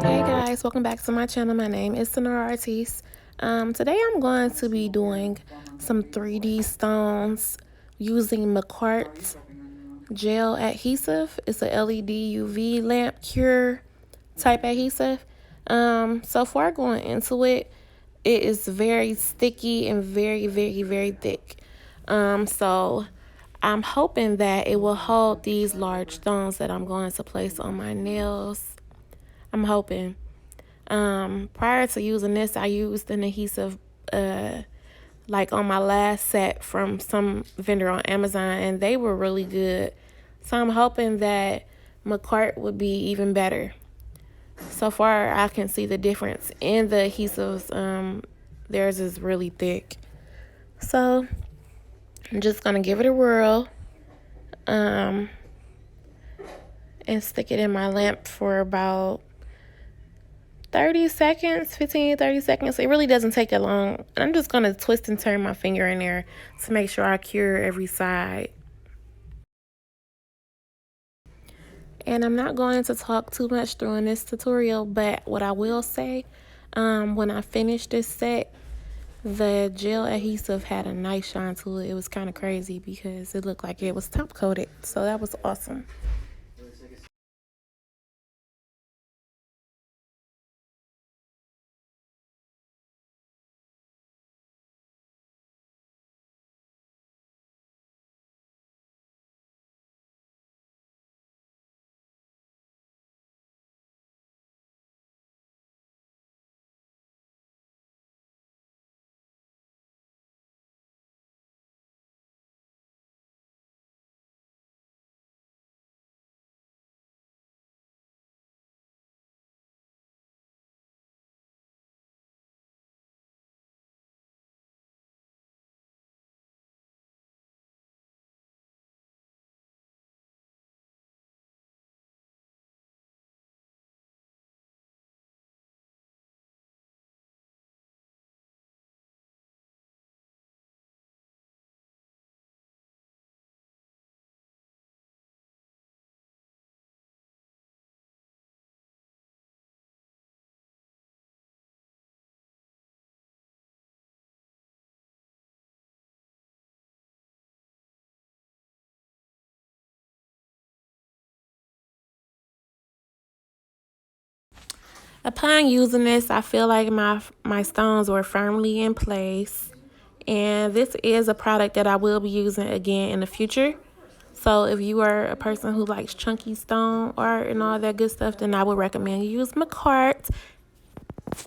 Hey guys, welcome back to my channel. My name is Sonora Ortiz. Today I'm going to be doing some 3D stones using McCart gel adhesive. It's a LED UV lamp cure type adhesive. So far going into it, it is very sticky and very thick. So I'm hoping that it will hold these large stones that I'm going to place on my nails. I'm hoping. Prior to using this, I used an adhesive like on my last set from some vendor on Amazon, and they were really good. So I'm hoping that McCart would be even better. So far, I can see the difference in the adhesives. Theirs is really thick. So I'm just gonna give it a whirl and stick it in my lamp for about 30 seconds, 30 seconds. It really doesn't take that long. I'm just going to twist and turn my finger in there to make sure I cure every side. And I'm not going to talk too much during this tutorial, but what I will say, when I finished this set, the gel adhesive had a nice shine to it. It was kind of crazy because it looked like it was top coated. So that was awesome. Upon using this, I feel like my stones were firmly in place. And this is a product that I will be using again in the future. So if you are a person who likes chunky stone art and all that good stuff, then I would recommend you use McCart.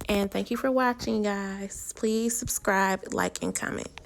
And thank you for watching, guys. Please subscribe, like, and comment.